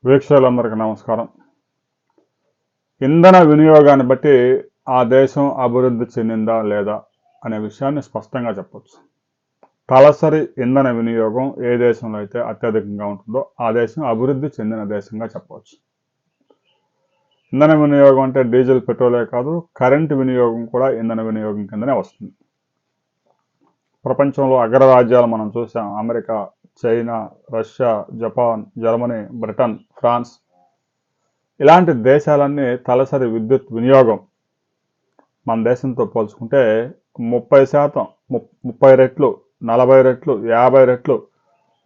వీక్షకులందరికీ నమస్కారం. ఇంధన వినియోగాన్ని బట్టి ఆ దేశం అభివృద్ధి చెందిందా లేదా అనే విషయాన్ని స్పష్టంగా చెప్పొచ్చు. తలసరి ఇంధన వినియోగం ఏ దేశంలో అయితే అత్యధికంగా ఉంటుందో ఆ దేశం అభివృద్ధి చెందిన దేశంగా చెప్పవచ్చు. ఇంధన వినియోగం అంటే డీజిల్, పెట్రోలే కాదు, కరెంటు వినియోగం కూడా ఇంధన వినియోగం కిందనే వస్తుంది. ప్రపంచంలో అగ్రరాజ్యాలు మనం చూసాం. America, China, Russia, Japan, Germany, Britain, France ఇలాంటి దేశాలన్నీ తలసరి విద్యుత్ వినియోగం మన దేశంతో పోల్చుకుంటే 30%, 30 రెట్లు, 40 రెట్లు, 50 రెట్లు,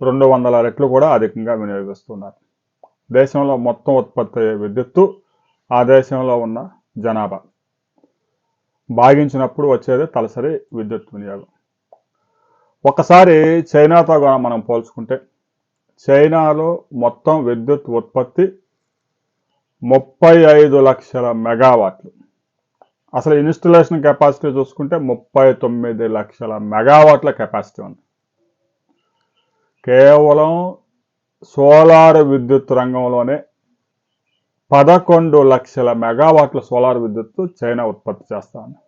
200 రెట్లు కూడా అధికంగా వినియోగిస్తున్నారు. దేశంలో మొత్తం ఉత్పత్తి అయ్యే విద్యుత్తు ఆ దేశంలో ఉన్న జనాభా భాగించినప్పుడు వచ్చేది తలసరి విద్యుత్ వినియోగం. ఒకసారి చైనాతో మనం పోల్చుకుంటే చైనాలో మొత్తం విద్యుత్ ఉత్పత్తి 35 లక్షల మెగావాట్లు. అసలు ఇన్స్టలేషన్ కెపాసిటీ చూసుకుంటే 39 లక్షల మెగావాట్ల కెపాసిటీ ఉంది. కేవలం సోలార్ విద్యుత్ రంగంలోనే 11 లక్షల మెగావాట్ల సోలార్ విద్యుత్తు చైనా ఉత్పత్తి చేస్తా ఉంది.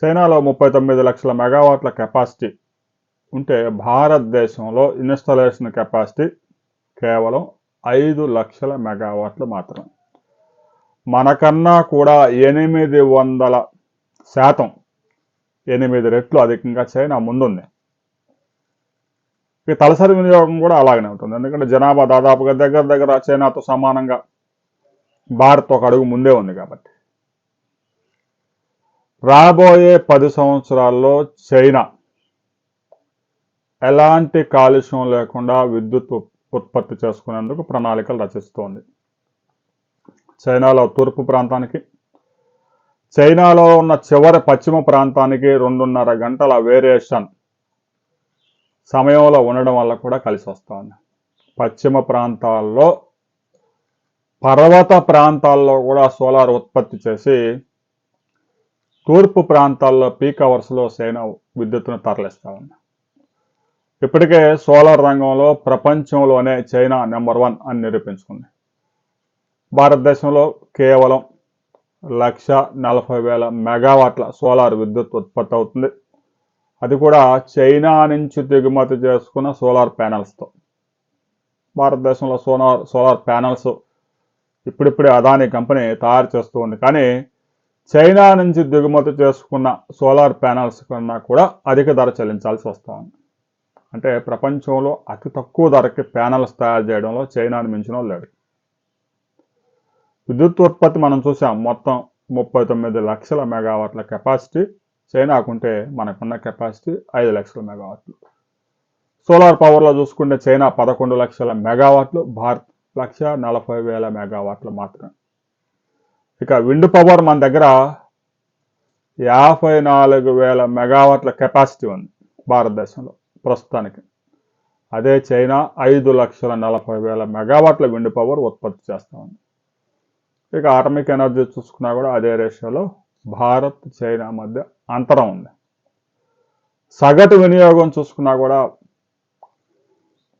చైనాలో 39 లక్షల మెగావాట్ల కెపాసిటీ ఉంటే భారతదేశంలో ఇన్స్టాలేషన్ కెపాసిటీ కేవలం 5 లక్షల మెగావాట్లు మాత్రమే. మనకన్నా కూడా 800%, 8 రెట్లు అధికంగా చైనా ముందుంది. ఈ తలసరి వినియోగం కూడా అలాగనే ఉంటుంది. ఎందుకంటే జనాభా దాదాపుగా దగ్గర చైనాతో సమానంగా భారత్ ఒక అడుగు ముందే ఉంది కాబట్టి. రాబోయే 10 సంవత్సరాల్లో చైనా ఎలాంటి కాలుష్యం లేకుండా విద్యుత్ ఉత్పత్తి చేసుకునేందుకు ప్రణాళికలు రచిస్తోంది. చైనాలో తూర్పు ప్రాంతానికి, చైనాలో ఉన్న చివరి పశ్చిమ ప్రాంతానికి 2.5 గంటల వేరియేషన్ సమయంలో ఉండడం వల్ల కూడా కలిసి వస్తుంది. పశ్చిమ ప్రాంతాల్లో, పర్వత ప్రాంతాల్లో కూడా సోలార్ ఉత్పత్తి చేసి తూర్పు ప్రాంతాల్లో పీక్ అవర్స్లో చైనా విద్యుత్తును తరలిస్తూ ఉంది. ఇప్పటికే సోలార్ రంగంలో ప్రపంచంలోనే చైనా నెంబర్ 1 అని నిరూపించుకుంది. భారతదేశంలో కేవలం 1,40,000 మెగావాట్ల సోలార్ విద్యుత్ ఉత్పత్తి అవుతుంది. అది కూడా చైనా నుంచి దిగుమతి చేసుకున్న సోలార్ ప్యానెల్స్తో. భారతదేశంలో సోలార్ ప్యానెల్స్ ఇప్పుడిప్పుడే అదానీ కంపెనీ తయారు చేస్తూ ఉంది. కానీ చైనా నుంచి దిగుమతి చేసుకున్న సోలార్ ప్యానెల్స్ కన్నా కూడా అధిక ధర చెల్లించాల్సి వస్తూ ఉంది. అంటే ప్రపంచంలో అతి తక్కువ ధరకి ప్యానెల్స్ తయారు చేయడంలో చైనాను మించిన లేడు. విద్యుత్ ఉత్పత్తి మనం చూసాం. మొత్తం 39 లక్షల మెగావాట్ల కెపాసిటీ చైనాకుంటే మనకున్న కెపాసిటీ 5 లక్షల మెగావాట్లు. సోలార్ పవర్లో చూసుకుంటే చైనా 11 లక్షల మెగావాట్లు, భారత్ 1,40,000 మెగావాట్లు మాత్రమే. ఇక విండ్ పవర్ మన దగ్గర 54,000 మెగావాట్ల కెపాసిటీ ఉంది భారతదేశంలో ప్రస్తుతానికి. అదే చైనా 5,40,000 మెగావాట్ల విండ్ పవర్ ఉత్పత్తి చేస్తూ ఉంది. ఇక ఆటమిక్ ఎనర్జీ చూసుకున్నా కూడా అదే రేషియోలో భారత్, చైనా మధ్య అంతరం ఉంది. సగటు వినియోగం చూసుకున్నా కూడా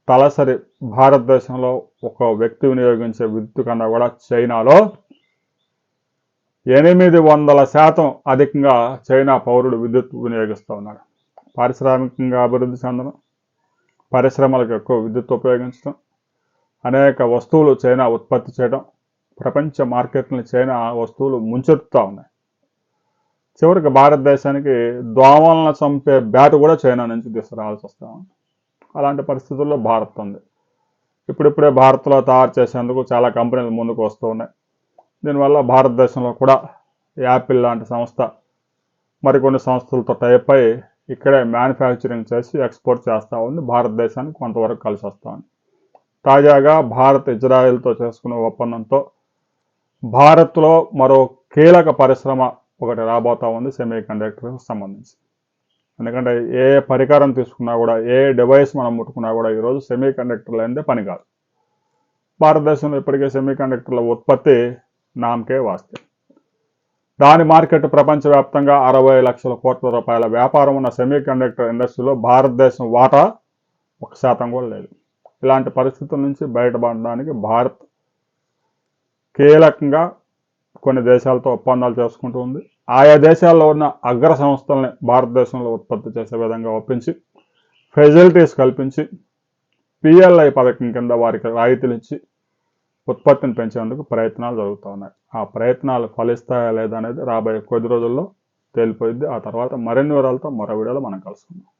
తలసరి భారతదేశంలో ఒక వ్యక్తి వినియోగించే విద్యుత్ కన్నా కూడా చైనాలో 800% అధికంగా చైనా పౌరుడు విద్యుత్ వినియోగిస్తూ ఉన్నాడు. పారిశ్రామికంగా అభివృద్ధి చెందడం, పరిశ్రమలకు ఎక్కువ విద్యుత్ ఉపయోగించడం, అనేక వస్తువులు చైనా ఉత్పత్తి చేయడం, ప్రపంచ మార్కెట్ని చైనా వస్తువులు ముంచెత్తుతూ ఉన్నాయి. చివరికి భారతదేశానికి దోమలను చంపే బ్యాట్ కూడా చైనా నుంచి తీసుకురావాల్సి వస్తూ ఉంది. అలాంటి పరిస్థితుల్లో భారత్ ఉంది. ఇప్పుడిప్పుడే భారత్లో తయారు చేసేందుకు చాలా కంపెనీలు ముందుకు వస్తూ ఉన్నాయి. దీనివల్ల భారతదేశంలో కూడా యాపిల్ లాంటి సంస్థ మరికొన్ని సంస్థలతో టైప్ అయి ఇక్కడే మ్యానుఫ్యాక్చరింగ్ చేసి ఎక్స్పోర్ట్ చేస్తూ ఉంది. భారతదేశానికి కొంతవరకు కలిసి వస్తూ ఉంది. తాజాగా భారత్ ఇజ్రాయెల్తో చేసుకున్న ఒప్పందంతో భారత్లో మరో కీలక పరిశ్రమ ఒకటి రాబోతూ ఉంది, సెమీ కండక్టర్కి సంబంధించి. ఎందుకంటే ఏ పరికరం తీసుకున్నా కూడా, ఏ డివైస్ మనం ముట్టుకున్నా కూడా ఈరోజు సెమీ కండక్టర్లు అయితే పని కాదు. భారతదేశంలో ఇప్పటికే సెమీ కండక్టర్ల ఉత్పత్తి నామకే వాస్తే. దాని మార్కెట్ ప్రపంచవ్యాప్తంగా 60 లక్షల కోట్ల రూపాయల వ్యాపారం ఉన్న సెమీ కండక్టర్ ఇండస్ట్రీలో భారతదేశం వాటా 1% కూడా లేదు. ఇలాంటి పరిస్థితుల నుంచి బయటపడడానికి భారత్ కీలకంగా కొన్ని దేశాలతో ఒప్పందాలు చేసుకుంటూ ఉంది. ఆయా దేశాల్లో ఉన్న అగ్ర సంస్థల్ని భారతదేశంలో ఉత్పత్తి చేసే విధంగా ఒప్పించి ఫెసిలిటీస్ కల్పించి పిఎల్ఐ పథకం కింద వారికి రాయితీలు ఇచ్చి ఉత్పత్తిని పెంచేందుకు ప్రయత్నాలు జరుగుతూ ఉన్నాయి. ఆ ప్రయత్నాలు ఫలిస్తాయా లేదా అనేది రాబోయే కొద్ది రోజుల్లో తేలిపోయింది. ఆ తర్వాత మరిన్ని వివరాలతో మరో వీడియోలో మనం కలుసుకుందాం.